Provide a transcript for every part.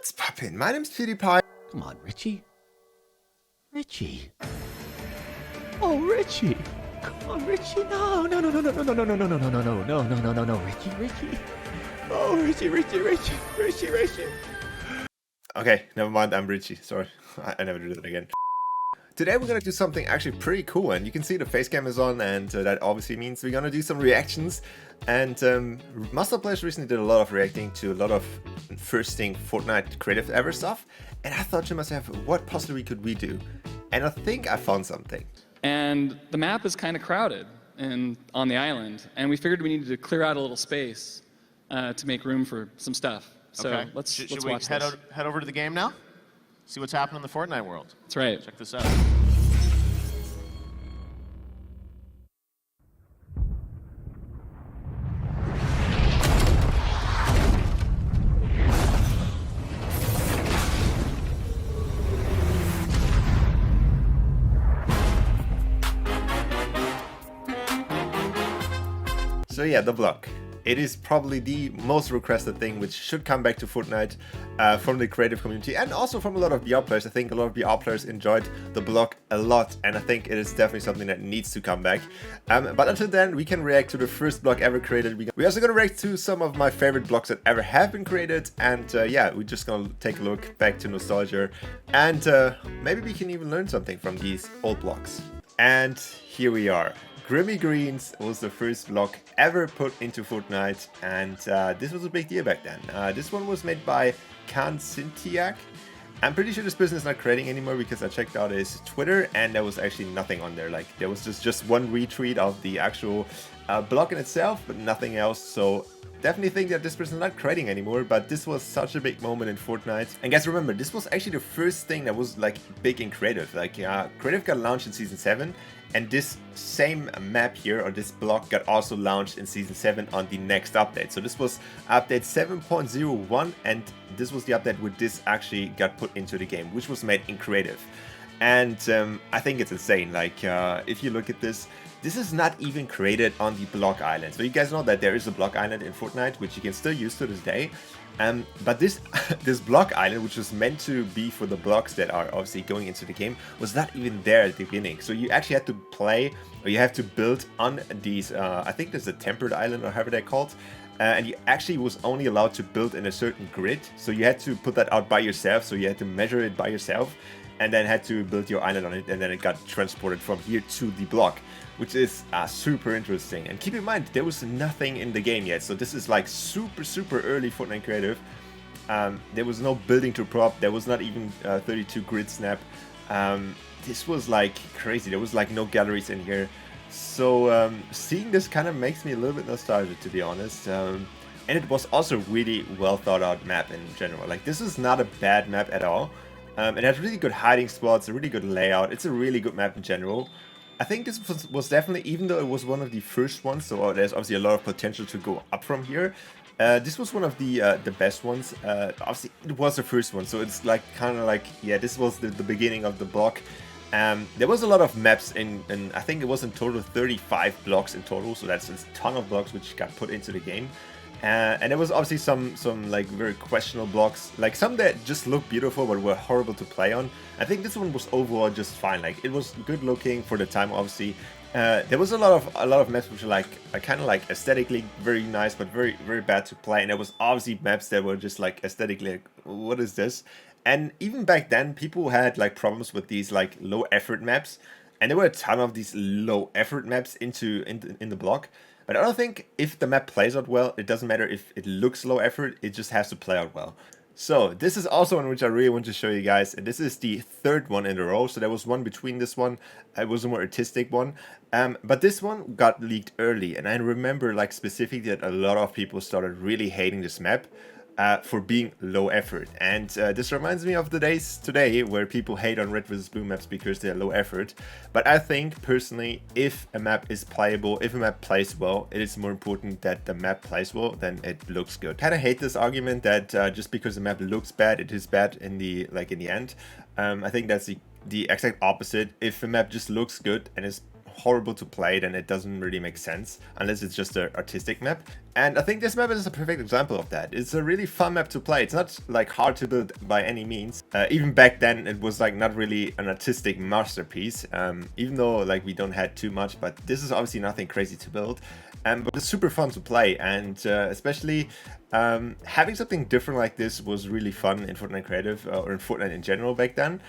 What's poppin'? My name's PewDiePie. Come on, Richie. Richie. Oh, Richie. Come on, Richie. No, no, no, no, no, no, no, no, no, no, no, no, no, no, no, no, no, no, no, Richie, Richie. Oh, Richie. Okay, never mind, I'm Richie. Sorry, I never do that again. Today we're gonna do something actually pretty cool, and you can see the face cam is on, and that obviously means we're gonna do some reactions. And Master Players recently did a lot of reacting to a lot of first thing Fortnite creative ever stuff, and I thought to myself, what possibly could we do? And I think I found something. And the map is kind of crowded on the island, and we figured we needed to clear out a little space to make room for some stuff. So okay. let's Should watch we this. head over to the game now? See what's happening in the Fortnite world. That's right. Check this out. So yeah, the block. It is probably the most requested thing which should come back to Fortnite from the creative community and also from a lot of VR players. I think a lot of VR players enjoyed the block a lot, and I think it is definitely something that needs to come back. But until then, we can react to the first block ever created. We're also going to react to some of my favorite blocks that ever have been created, and yeah, we're just going to take a look back to nostalgia, and maybe we can even learn something from these old blocks. And here we are. Grimy Greens was the first block ever put into Fortnite, and this was a big deal back then. This one was made by Khan Sintiak. I'm pretty sure this person is not creating anymore because I checked out his Twitter and there was actually nothing on there. Like, there was just one retweet of the actual block in itself, but nothing else. So definitely think that this person is not creating anymore, but this was such a big moment in Fortnite. And guys, remember, this was actually the first thing that was like big in creative. Like, creative got launched in Season 7, and this same map here, or this block, got also launched in Season 7 on the next update. So this was update 7.01, and this was the update where this actually got put into the game, which was made in creative. And I think it's insane. Like, if you look at this, this is not even created on the block island. So you guys know that there is a block island in Fortnite, which you can still use to this day. But this this block island, which was meant to be for the blocks that are obviously going into the game, was not even there at the beginning. So you actually had to play, or you have to build on these, I think there's a tempered island or however they're called. And you actually was only allowed to build in a certain grid. So you had to put that out by yourself. So you had to measure it by yourself, and then had to build your island on it, and then it got transported from here to the block, which is super interesting. And keep in mind, there was nothing in the game yet, so this is like super early Fortnite creative. There was no building to prop, there was not even 32 grid snap. This was like crazy, there was like no galleries in here. So seeing this kind of makes me a little bit nostalgic, to be honest. And it was also really well thought out map in general. Like, this is not a bad map at all. It has really good hiding spots, a really good layout. It's a really good map in general. I think this was definitely, even though it was one of the first ones, so there's obviously a lot of potential to go up from here. This was one of the best ones. Obviously, it was the first one, so it's like kind of like, yeah, this was the beginning of the block. There was a lot of maps in I think it was in total 35 blocks in total, so that's a ton of blocks which got put into the game. And there was obviously some like very questionable blocks, like some that just looked beautiful but were horrible to play on. I think this one was overall just fine. Like, it was good looking for the time, obviously. There was a lot of maps which are like kind of like aesthetically very nice but very bad to play, and there was obviously maps that were just like aesthetically like, what is this? And even back then, people had like problems with these like low effort maps, and there were a ton of these low effort maps in the block. But I don't think if the map plays out well, it doesn't matter if it looks low effort, it just has to play out well. So this is also one which I really want to show you guys, and this is the third one in a row. So there was one between this one, it was a more artistic one, but this one got leaked early, and I remember like specifically that a lot of people started really hating this map. For being low effort, and this reminds me of the days today where people hate on Red vs Blue maps because they're low effort. But I think personally, if a map is playable, if a map plays well, it is more important that the map plays well than it looks good. Kind of hate this argument that just because the map looks bad, it is bad in the end. I think that's the exact opposite. If a map just looks good and is horrible to play, then it doesn't really make sense unless it's just an artistic map. And I think this map is a perfect example of that. It's a really fun map to play. It's not like hard to build by any means. Even back then, it was like not really an artistic masterpiece. Even though like we don't had too much, but this is obviously nothing crazy to build. But it's super fun to play, and especially having something different like this was really fun in Fortnite Creative, or in Fortnite in general back then.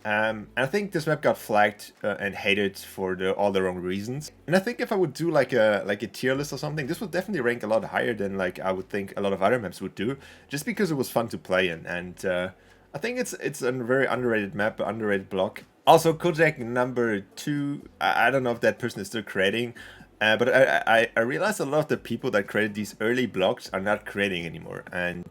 And I think this map got flagged and hated for all the wrong reasons. And I think if I would do like a tier list or something, this would definitely rank a lot higher than like I would think a lot of other maps would do, just because it was fun to play in. And I think it's a very underrated map, underrated block. Also, Kojak number 2, I don't know if that person is still creating. But I realized a lot of the people that created these early blocks are not creating anymore, and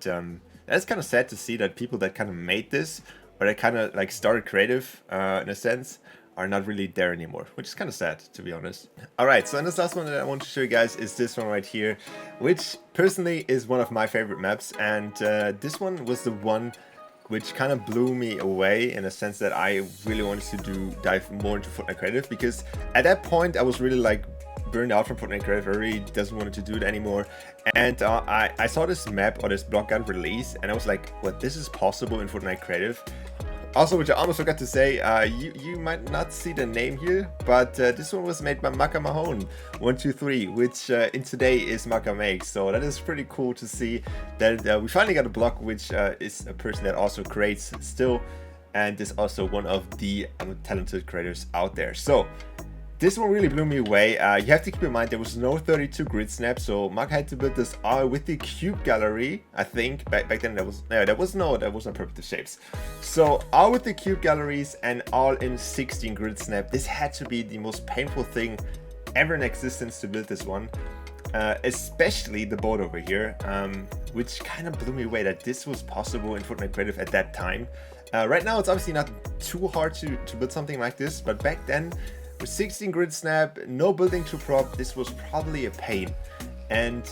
that's kind of sad to see that people that kind of made this, or that kind of like started creative in a sense, are not really there anymore, which is kind of sad, to be honest. Alright, so this last one that I want to show you guys is this one right here, which personally is one of my favorite maps, and this one was the one which kind of blew me away in a sense that I really wanted to dive more into Fortnite Creative, because at that point I was really like burned out from Fortnite Creative. I really doesn't want to do it anymore, and I saw this map or this block got released, and I was like, what, this is possible in Fortnite Creative? Also, which I almost forgot to say, you might not see the name here, but this one was made by Maka Mahone 123, which in today is Maka Makes. So that is pretty cool to see that we finally got a block which is a person that also creates still, and is also one of the talented creators out there. So this one really blew me away. You have to keep in mind there was no 32 grid snap, so Mark had to build this all with the cube gallery. I think back then there was no perfect shapes. So all with the cube galleries and all in 16 grid snap. This had to be the most painful thing ever in existence to build this one, especially the board over here, which kind of blew me away that this was possible in Fortnite Creative at that time. Right now it's obviously not too hard to build something like this, but back then, with 16 grid snap, no building to prop, this was probably a pain. And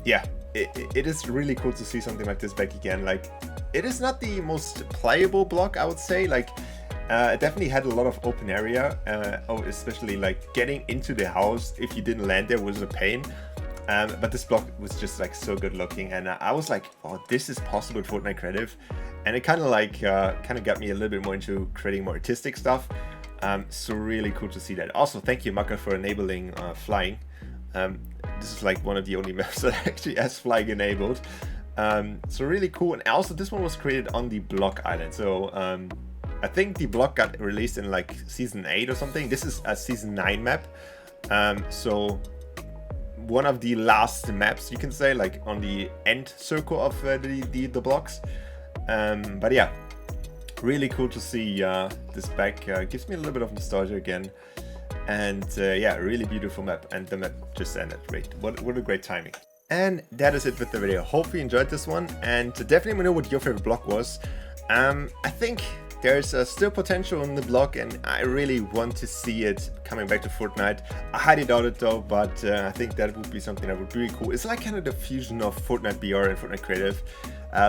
yeah, it is really cool to see something like this back again. Like, it is not the most playable block, I would say. Like, it definitely had a lot of open area, especially like getting into the house if you didn't land there was a pain. But this block was just like so good looking, and I was like, oh, this is possible in Fortnite Creative. And it kind of got me a little bit more into creating more artistic stuff. So really cool to see that. Also, thank you, Maka, for enabling flying. This is like one of the only maps that actually has flying enabled. So really cool. And also, this one was created on the block island. So I think the block got released in like season 8 or something. This is a season 9 map. So one of the last maps, you can say, like on the end circle of the blocks. But yeah. Really cool to see this back. Gives me a little bit of nostalgia again. And yeah, really beautiful map. And the map just ended. Great. What a great timing. And that is it with the video. Hope you enjoyed this one. And definitely let me know what your favorite block was. I think there's still potential in the block, and I really want to see it coming back to Fortnite. I highly doubt it though, but I think that would be something that would be really cool. It's like kind of the fusion of Fortnite BR and Fortnite Creative.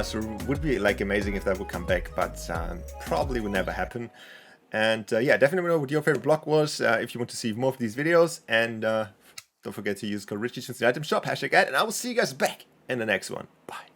So it would be like amazing if that would come back, but probably would never happen. And yeah, definitely let me know what your favorite block was if you want to see more of these videos. And don't forget to use code Richie since the item shop, #ad, and I will see you guys back in the next one. Bye.